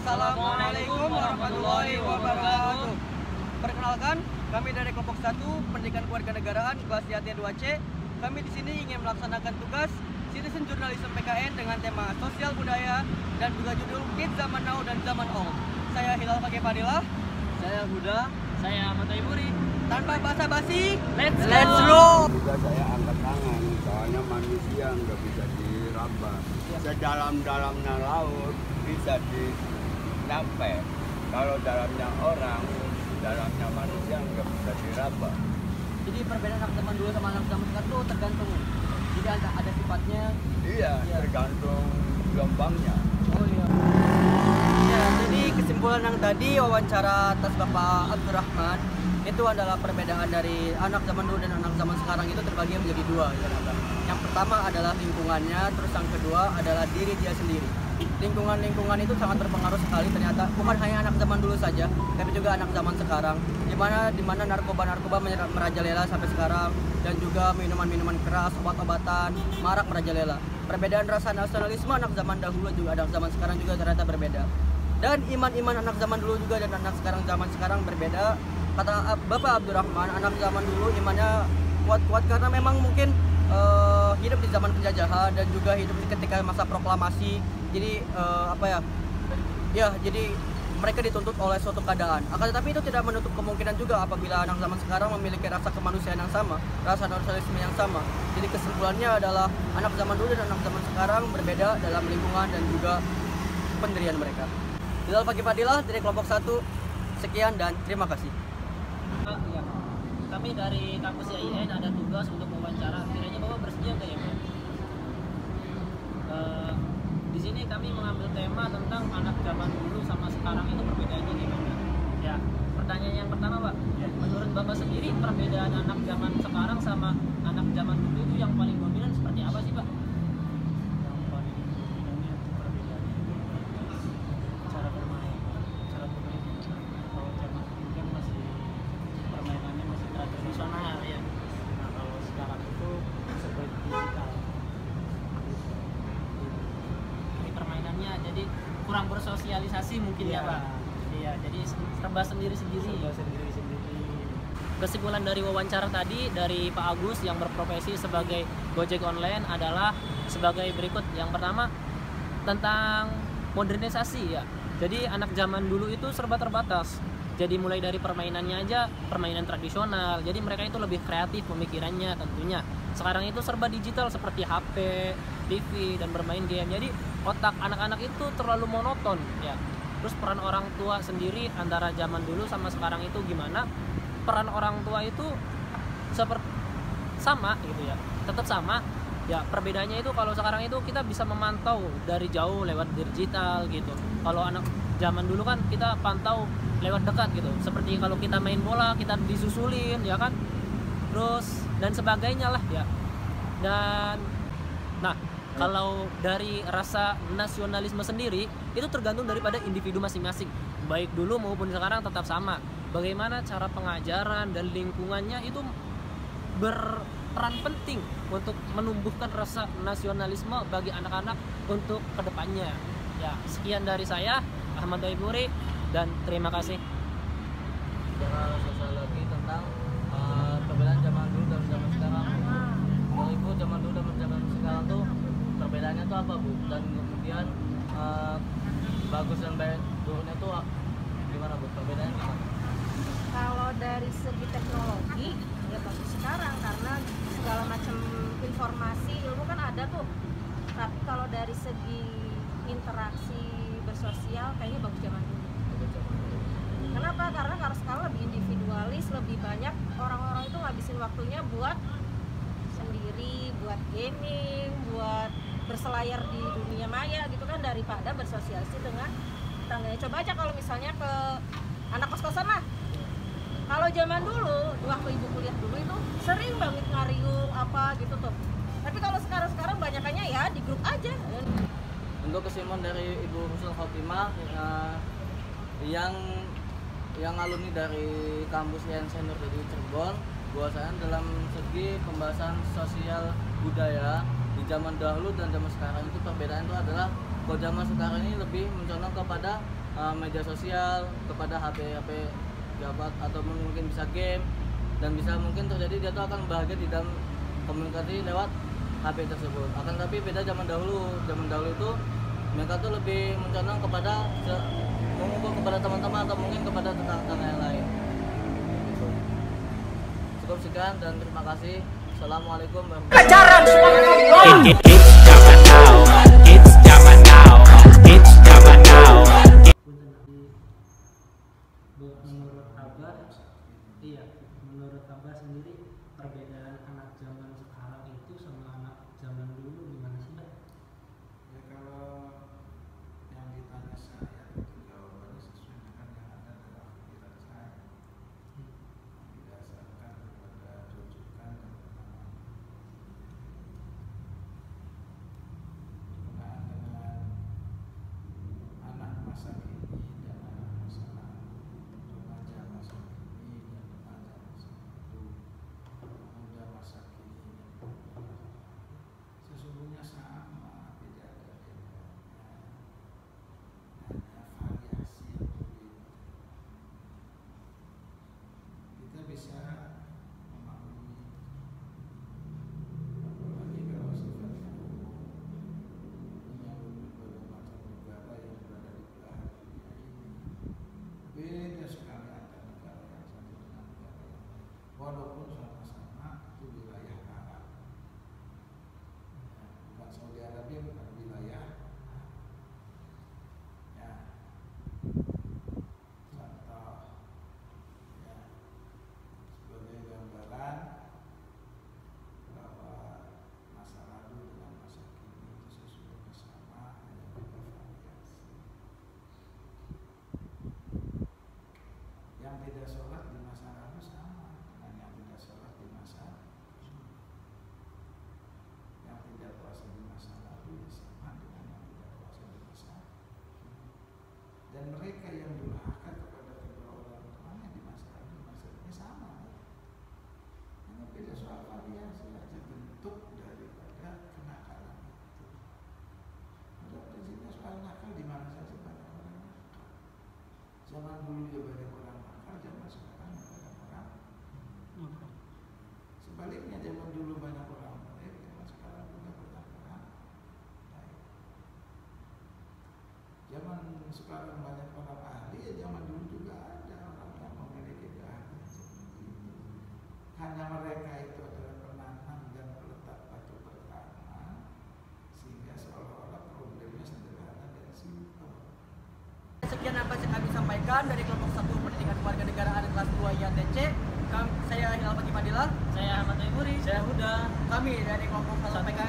Assalamualaikum warahmatullahi wabarakatuh. Perkenalkan, kami dari kelompok 1 Pendidikan Kewarganegaraan kelas Yati 2C. Kami di sini ingin melaksanakan tugas Citizen Journalism PKN dengan tema sosial budaya dan juga judul Kids Zaman Now dan Zaman Old. Saya Hilal Pagi Fadilah. Saya Huda. Saya Ahmad Taiburi. Tanpa basa-basi, Let's go! Juga saya angkat tangan, soalnya manusia nggak bisa diraba. Sedalam-dalamnya laut bisa dinyampe. Kalau dalamnya orang, dalamnya manusia nggak bisa diraba. Jadi perbedaan anak zaman dulu sama anak zaman sekarang itu tergantung. Jadi ada sifatnya. Iya, tergantung gelombangnya. Oh iya. Ya, jadi kesimpulan yang tadi wawancara atas Bapak Abdurrahman itu adalah perbedaan dari anak zaman dulu dan anak zaman sekarang itu terbagi menjadi dua. Yang pertama adalah lingkungannya, terus yang kedua adalah diri dia sendiri. Lingkungan itu sangat berpengaruh sekali ternyata, bukan hanya anak zaman dulu saja, tapi juga anak zaman sekarang. Di mana narkoba merajalela sampai sekarang, dan juga minuman-minuman keras, obat-obatan marak merajalela. Perbedaan rasa nasionalisme anak zaman dahulu juga anak zaman sekarang juga ternyata berbeda. Dan iman-iman anak zaman dulu juga dan anak zaman sekarang berbeda. Kata Bapak Abdurrahman, anak zaman dulu imannya kuat-kuat karena memang mungkin hidup di zaman penjajahan dan juga hidup ketika masa proklamasi. Jadi jadi mereka dituntut oleh suatu keadaan. Akan tetapi itu tidak menutup kemungkinan juga apabila anak zaman sekarang memiliki rasa kemanusiaan yang sama, rasa nasionalisme yang sama. Jadi kesimpulannya adalah anak zaman dulu dan anak zaman sekarang berbeda dalam lingkungan dan juga pendirian mereka. Hilal Pagi Fadilah dari kelompok 1. Sekian dan terima kasih. Ya. Kami dari kampus IAIN ada tugas untuk wawancara. Kiranya Bapak bersedia nggak ya, Pak? Di sini kami mengambil tema tentang anak zaman dulu sama sekarang itu perbedaannya gimana? Ya, pertanyaan yang pertama, Pak. Menurut Bapak sendiri perbedaan anak zaman sekarang sama anak zaman dulu itu yang paling dominan seperti apa sih, Pak? Yang paling dominan itu perbedaannya cara bermain. Kalau zaman dulu kan masih permainannya masih tradisional ya. Nah kalau sekarang itu serba digital. Permainannya jadi kurang bersosialisasi mungkin ya, Pak. Iya, jadi serba sendiri-sendiri. Kesimpulan dari wawancara tadi dari Pak Agus yang berprofesi sebagai Gojek online adalah sebagai berikut. Yang pertama tentang modernisasi ya. Jadi anak zaman dulu itu serba terbatas. Jadi mulai dari permainannya aja permainan tradisional. Jadi mereka itu lebih kreatif pemikirannya tentunya. Sekarang itu serba digital seperti HP, TV dan bermain game. Jadi otak anak-anak itu terlalu monoton ya. Terus peran orang tua sendiri antara zaman dulu sama sekarang itu gimana? Peran orang tua itu seperti sama gitu ya. Tetap sama. Ya, perbedaannya itu kalau sekarang itu kita bisa memantau dari jauh lewat digital gitu. Kalau anak zaman dulu kan kita pantau lewat dekat gitu. Seperti kalau kita main bola kita disusulin ya kan. Terus dan sebagainya lah ya. Dan nah, kalau dari rasa nasionalisme sendiri itu tergantung daripada individu masing-masing. Baik dulu maupun sekarang tetap sama. Bagaimana cara pengajaran dan lingkungannya itu berperan penting untuk menumbuhkan rasa nasionalisme bagi anak-anak untuk kedepannya. Ya, sekian dari saya Ahmad Taiburi dan terima kasih. Bicara sosiologi tentang perbedaan zaman dulu dan zaman sekarang. Dari Ibu, zaman dulu dan zaman sekarang tuh perbedaannya tuh apa, Bu? Dan kemudian bagus dan baik buruknya tuh gimana, Bu? Perbedaannya gimana? Kalau dari segi teknologi ya bagus sekarang karena segala macam informasi ilmu kan ada tuh. Tapi kalau dari segi interaksi bersosial kayaknya bagus zaman dulu. Kenapa? Karena kalau sekarang lebih individualis, lebih banyak orang-orang itu ngabisin waktunya buat sendiri, buat gaming, buat berselayar di dunia maya gitu kan, daripada bersosialisasi dengan tetangganya. Coba aja kalau misalnya ke anak kos-kosan lah. Kalau zaman dulu, waktu ibu kuliah dulu itu sering banget ngariung apa gitu tuh. Tapi kalau sekarang banyakannya ya di grup aja. Untuk kesimpulan dari Ibu Husnul Khotimah yang alumni dari kampus IAIN Senior di Cirebon, bahwasanya dalam segi pembahasan sosial budaya di zaman dahulu dan zaman sekarang itu perbedaan itu adalah kalau zaman sekarang ini lebih mencontoh kepada media sosial, kepada HP jabat atau mungkin bisa game, dan bisa mungkin terjadi dia tuh akan bahagia di dalam komunikasi lewat HP tersebut. Akan tapi beda zaman dahulu itu mereka tuh lebih mencondong kepada mengumpul kepada teman-teman atau mungkin kepada tetangga yang lain. Gitu. Cukup sekian dan terima kasih. Assalamualaikum warahmatullahi wabarakatuh. It's zaman now. Menurut Abah, iya, menurut Abah sendiri perbedaan anak zaman sekarang itu sama anak zaman dulu gimana sih, Bang? Ya kalau yang ditanya saya itu jawabannya sesuai dengan yang ada dalam pikiran saya, didasarkan kepada rujukan dan pengalaman. Berkenaan dengan anak masa kini dan anak masa lalu, remaja masa kini dan remaja masa lalu, pemuda masa kini dan pemuda masa lalu, sesungguhnya sama, tidak ada bedanya, hanya variasi yang berbeda. Kita bisa memahami, apalagi kalau sifatnya umum, menyangkut berbagai macam negara yang berada di belahan dunia ini. Beda sekali antara negara yang satu dengan negara yang lain, walaupun sama-sama itu wilayah Arab. Ya, bukan Saudi Arabia, bukan wilayah Arab. Ya, contoh, ya, sebagai gambaran bahwa masa lalu dengan masa kini itu sesungguhnya sama, hanya beda variasi. Yang tidak sholat di masa lalu sama dengan yang tidak sholat di masa kini. Yang tidak puasa di masa lalu ya sama dengan yang tidak puasa di masa kini. Dan mereka yang durhaka kepada kedua orang tuanya di masa lalu, di masa ini sama. Hanya beda soal variasi aja bentuk daripada kenakalan itu. Pada prinsipnya soal nakal di mana saja banyak orang nakal. Zaman dulu ya banyak orang nakal, zaman sekarang ya banyak orang. Sebaliknya zaman dulu banyak orang baik, zaman sekarang juga banyak orang baik. Zaman sekarang banyak orang ahli, ya zaman dulu juga ada orang yang memiliki keahlian seperti itu. Hanya mereka itu adalah penanam dan peletak batu pertama, sehingga seolah-olah problemnya sederhana dan simpel. Sekian apa yang kami sampaikan dari kelompok 1 Pendidikan Kewarganegaraan kelas 2 IATC. Saya Hilal Fakih Fadilah. Saya Ahmad Taimuri. Saya Huda. Kami dari kelompok 1 PKN